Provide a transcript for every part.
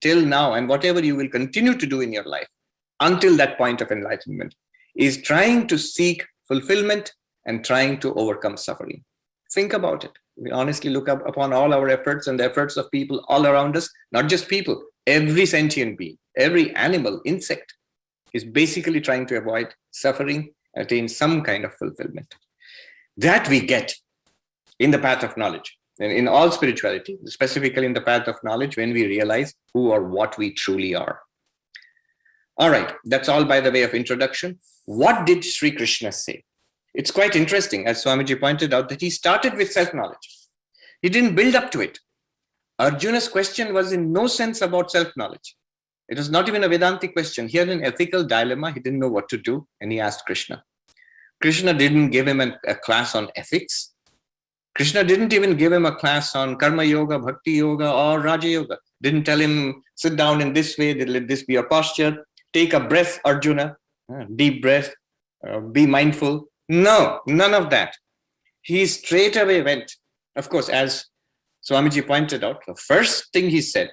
till now, and whatever you will continue to do in your life until that point of enlightenment, is trying to seek fulfillment and trying to overcome suffering. Think about it. We honestly look up upon all our efforts and the efforts of people all around us, not just people, every sentient being, every animal, insect is basically trying to avoid suffering, attain some kind of fulfillment. That we get in the path of knowledge, and in all spirituality, specifically in the path of knowledge, when we realize who or what we truly are. All right, that's all by the way of introduction. What did Sri Krishna say? It's quite interesting, as Swamiji pointed out, that he started with self-knowledge. He didn't build up to it. Arjuna's question was in no sense about self-knowledge. It was not even a Vedantic question. He had an ethical dilemma. He didn't know what to do, and he asked Krishna. Krishna didn't give him a class on ethics. Krishna didn't even give him a class on Karma Yoga, Bhakti Yoga, or Raja Yoga. Didn't tell him, sit down in this way, let this be your posture, take a breath, Arjuna, deep breath, be mindful. No, none of that. He straight away went. Of course, as Swamiji pointed out, the first thing he said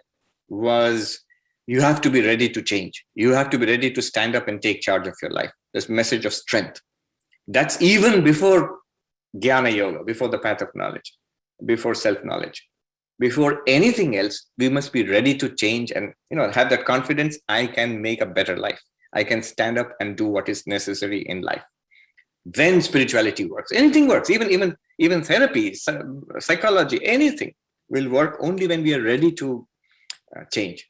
was, you have to be ready to change. You have to be ready to stand up and take charge of your life. This message of strength. That's even before Jnana Yoga, before the path of knowledge, before self-knowledge. Before anything else, we must be ready to change and have that confidence, I can make a better life. I can stand up and do what is necessary in life. Then spirituality works. Anything works, even therapy, psychology, anything will work only when we are ready to change.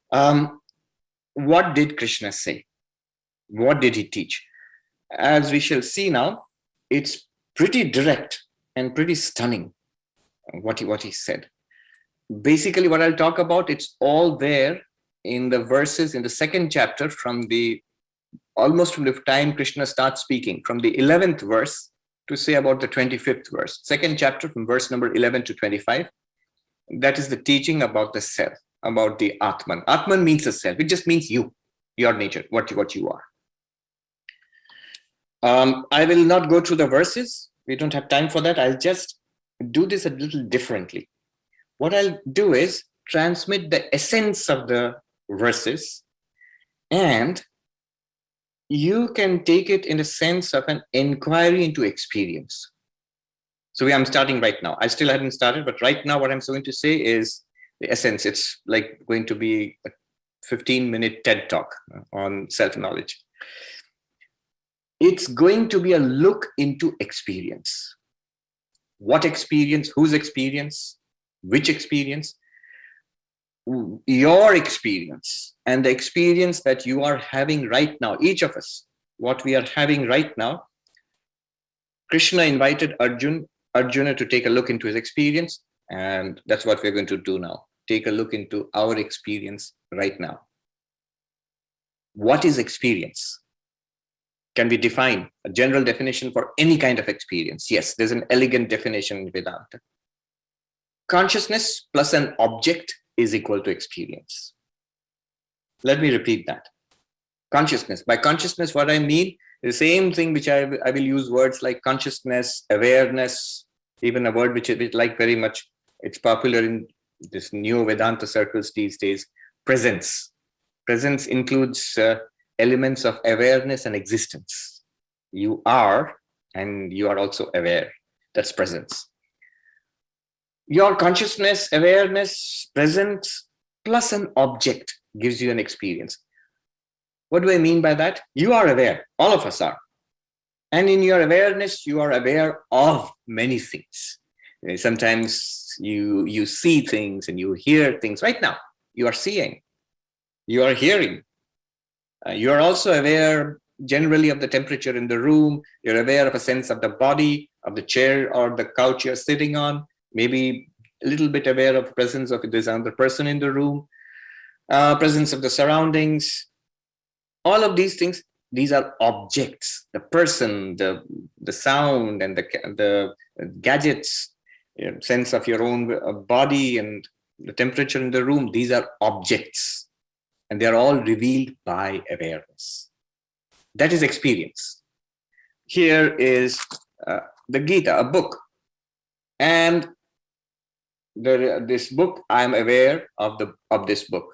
What did Krishna say? What did he teach? As we shall see now, it's pretty direct and pretty stunning what he said. Basically, what I'll talk about, it's all there in the verses in the second chapter, almost from the time Krishna starts speaking, from the 11th verse to say about the 25th verse. Second chapter from verse number 11 to 25. That is the teaching about the self, about the Atman. Atman means the self. It just means you, your nature, what you are. I will not go through the verses. We don't have time for that. I'll just do this a little differently. What I'll do is transmit the essence of the verses, and you can take it in a sense of an inquiry into experience. So I'm starting right now. I still hadn't started, but right now what I'm going to say is the essence. It's like going to be a 15-minute TED talk on self-knowledge. It's going to be a look into experience. What experience? Whose experience? Which experience? Your experience and the experience that you are having right now, each of us, what we are having right now. Krishna invited Arjuna to take a look into his experience, and that's what we're going to do now. Take a look into our experience right now. What is experience? Can we define a general definition for any kind of experience? Yes, there's an elegant definition in Vedanta. Consciousness plus an object is equal to experience. Let me repeat that. Consciousness. By consciousness, what I mean is the same thing which I will use words like consciousness, awareness, even a word which I like very much. It's popular in this new Vedanta circles these days, presence. Presence includes elements of awareness and existence. You are, and you are also aware. That's presence. Your consciousness, awareness, presence, plus an object gives you an experience. What do I mean by that? You are aware. All of us are. And in your awareness, you are aware of many things. Sometimes you see things and you hear things. Right now, you are seeing. You are hearing. You are also aware generally of the temperature in the room. You're aware of a sense of the body, of the chair or the couch you're sitting on. Maybe a little bit aware of the presence of if there's another person in the room, presence of the surroundings. All of these things, these are objects. The person, the sound, and the gadgets, sense of your own body and the temperature in the room. These are objects. And they're all revealed by awareness. That is experience. Here is the Gita, a book. And this book, I'm aware of this book.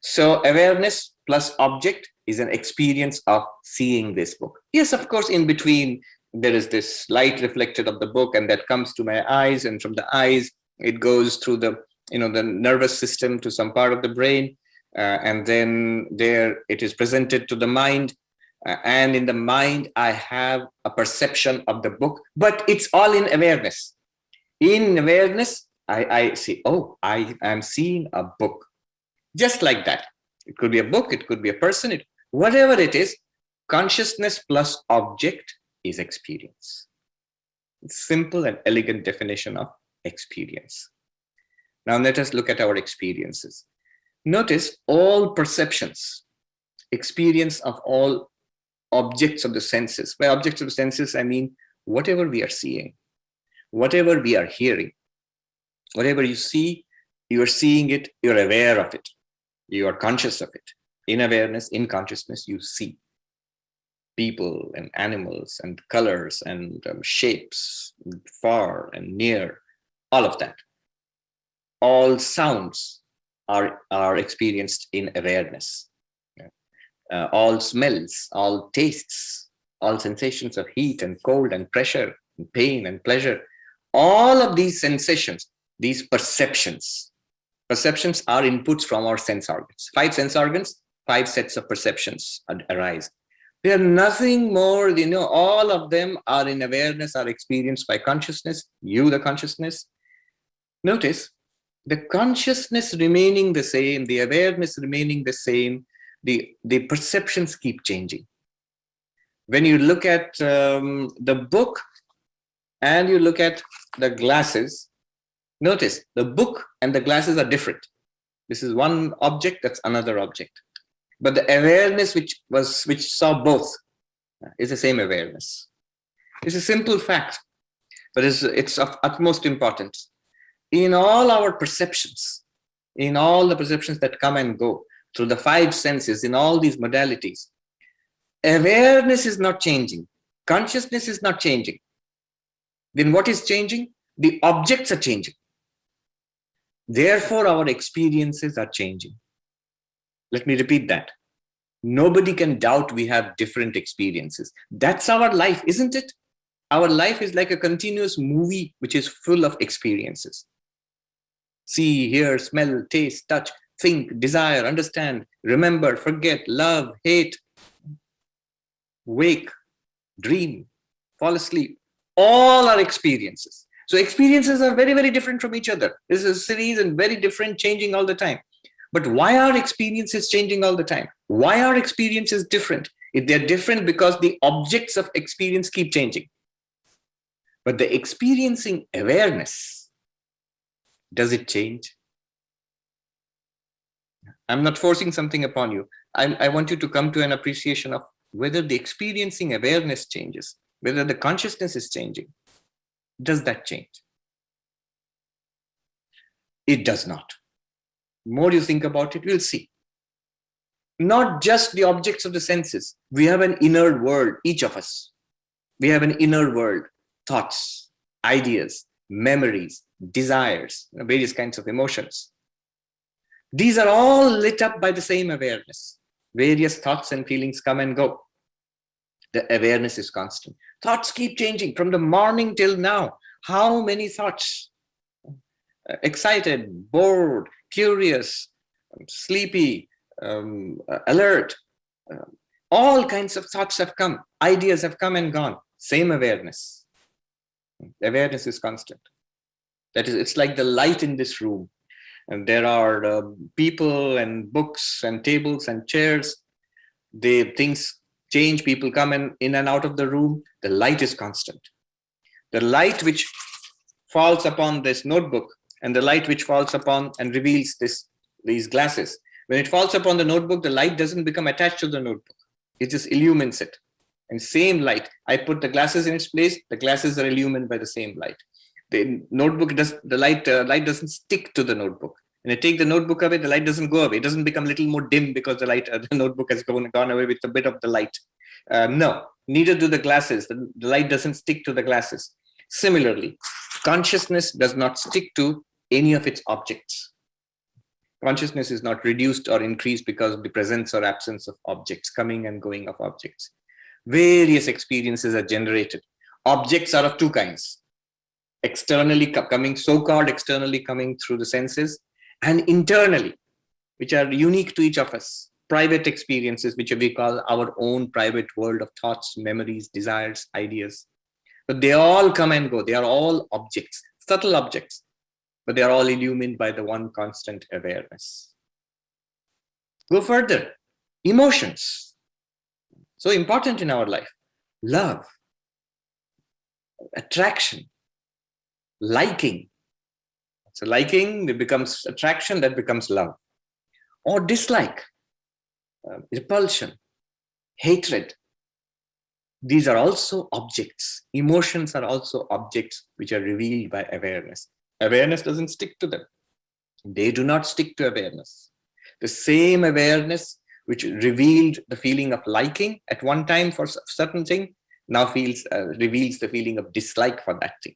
So awareness plus object is an experience of seeing this book. Yes, of course, in between there is this light reflected of the book, and that comes to my eyes, and from the eyes it goes through the nervous system to some part of the brain, and then there it is presented to the mind, and in the mind I have a perception of the book, but it's all in awareness. In awareness, I see, oh, I am seeing a book. Just like that. It could be a book, it could be a person, whatever it is, consciousness plus object is experience. It's simple and elegant definition of experience. Now let us look at our experiences. Notice all perceptions, experience of all objects of the senses. By objects of the senses, I mean whatever we are seeing, whatever we are hearing, whatever you see, you are seeing it, you're aware of it, you are conscious of it. In awareness, in consciousness, you see people and animals and colors and shapes, far and near, all of that. All sounds are experienced in awareness. All smells, all tastes, all sensations of heat and cold and pressure and pain and pleasure, all of these sensations, these perceptions are inputs from our sense organs. 5 sense organs, 5 sets of perceptions arise. They are nothing more, all of them are in awareness, are experienced by consciousness, you the consciousness. Notice, the consciousness remaining the same, the awareness remaining the same, the perceptions keep changing. When you look at the book and you look at the glasses, notice the book and the glasses are different. This is one object, that's another object. But the awareness which saw both is the same awareness. It's a simple fact, but it's of utmost importance. In all our perceptions, in all the perceptions that come and go through the 5 senses, in all these modalities, awareness is not changing. Consciousness is not changing. Then what is changing? The objects are changing. Therefore, our experiences are changing. Let me repeat that. Nobody can doubt we have different experiences. That's our life, isn't it? Our life is like a continuous movie which is full of experiences. See, hear, smell, taste, touch, think, desire, understand, remember, forget, love, hate, wake, dream, fall asleep. All are experiences. So experiences are very, very different from each other. This is a series and very different, changing all the time. But why are experiences changing all the time? Why are experiences different? If they're different because the objects of experience keep changing. But the experiencing awareness, does it change? I'm not forcing something upon you. I want you to come to an appreciation of whether the experiencing awareness changes, whether the consciousness is changing. Does that change? It does not. The more you think about it, you'll see. Not just the objects of the senses. We have an inner world, each of us. We have an inner world, thoughts, ideas, memories, desires, various kinds of emotions. These are all lit up by the same awareness. Various thoughts and feelings come and go. The awareness is constant. Thoughts keep changing from the morning till now. How many thoughts? Excited, bored, curious, sleepy, alert. All kinds of thoughts have come. Ideas have come and gone. Same awareness. Awareness is constant. That is, it's like the light in this room. And there are people and books and tables and chairs. Things change. People come in and out of the room. The light is constant. The light which falls upon this notebook and the light which falls upon and reveals these glasses. When it falls upon the notebook, the light doesn't become attached to the notebook. It just illumines it. And same light, I put the glasses in its place, the glasses are illumined by the same light. The notebook light doesn't stick to the notebook. When I take the notebook away, the light doesn't go away. It doesn't become a little more dim because the notebook has gone away with a bit of the light. No, neither do the glasses. The light doesn't stick to the glasses. Similarly, consciousness does not stick to any of its objects. Consciousness is not reduced or increased because of the presence or absence of objects, coming and going of objects. Various experiences are generated. Objects are of two kinds. Externally coming, so-called externally coming through the senses, and internally, which are unique to each of us. Private experiences, which we call our own private world of thoughts, memories, desires, ideas. But they all come and go. They are all objects, subtle objects, but they are all illumined by the one constant awareness. Go further. Emotions. So important in our life. Love, attraction, liking. So liking, it becomes attraction, that becomes love. Or dislike, repulsion, hatred. These are also objects. Emotions are also objects which are revealed by awareness. Awareness doesn't stick to them. They do not stick to awareness. The same awareness which revealed the feeling of liking at one time for a certain thing, now reveals the feeling of dislike for that thing.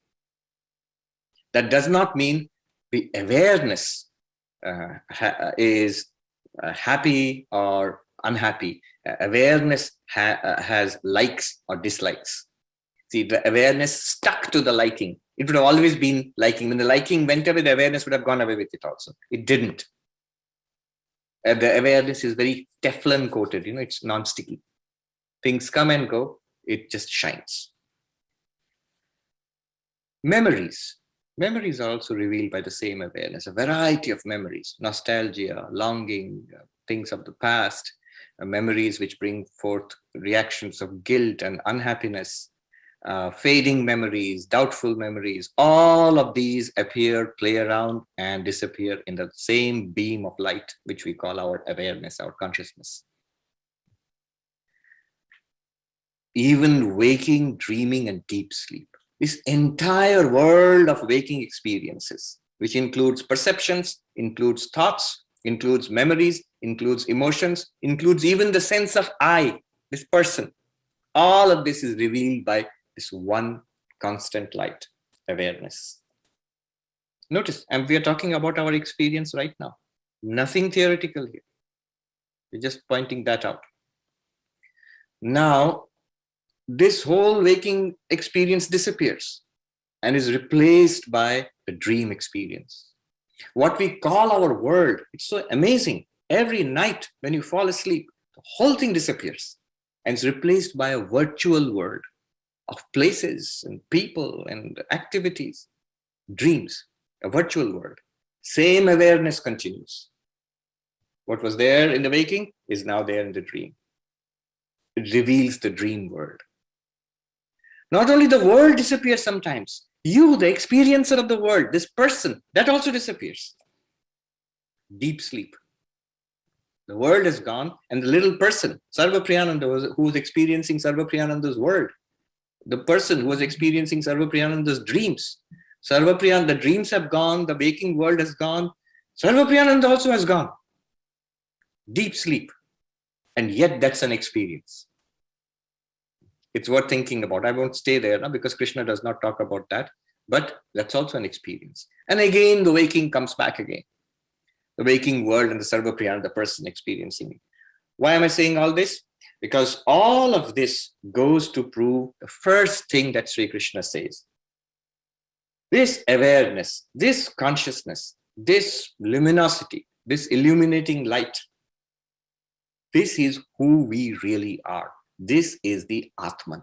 That does not mean the awareness is happy or unhappy. Awareness has likes or dislikes. See, the awareness stuck to the liking. It would have always been liking. When the liking went away, the awareness would have gone away with it also. It didn't. The awareness is very Teflon coated, it's non-sticky. Things come and go, it just shines. Memories. Memories are also revealed by the same awareness, a variety of memories, nostalgia, longing, things of the past, memories which bring forth reactions of guilt and unhappiness, fading memories, doubtful memories. All of these appear, play around, and disappear in the same beam of light, which we call our awareness, our consciousness. Even waking, dreaming, and deep sleep. This entire world of waking experiences, which includes perceptions, includes thoughts, includes memories, includes emotions, includes even the sense of I, this person. All of this is revealed by this one constant light, awareness. Notice, and we are talking about our experience right now. Nothing theoretical here. We're just pointing that out. Now, this whole waking experience disappears and is replaced by the dream experience. What we call our world, it's so amazing. Every night when you fall asleep, the whole thing disappears and is replaced by a virtual world of places and people and activities, dreams, a virtual world. Same awareness continues. What was there in the waking is now there in the dream. It reveals the dream world. Not only the world disappears sometimes, you, the experiencer of the world, this person, that also disappears. Deep sleep. The world is gone, and the little person, Sarvapriyananda, who was experiencing Sarvapriyananda's world, the person who was experiencing Sarvapriyananda's dreams. The dreams have gone, the waking world has gone, Sarvapriyananda also has gone. Deep sleep. And yet that's an experience. It's worth thinking about. I won't stay there now because Krishna does not talk about that, but that's also an experience. And again, the waking comes back again. The waking world and the Sarvapriyananda, the person experiencing it. Why am I saying all this? Because all of this goes to prove the first thing that Sri Krishna says. This awareness, this consciousness, this luminosity, this illuminating light, this is who we really are. This is the Atman.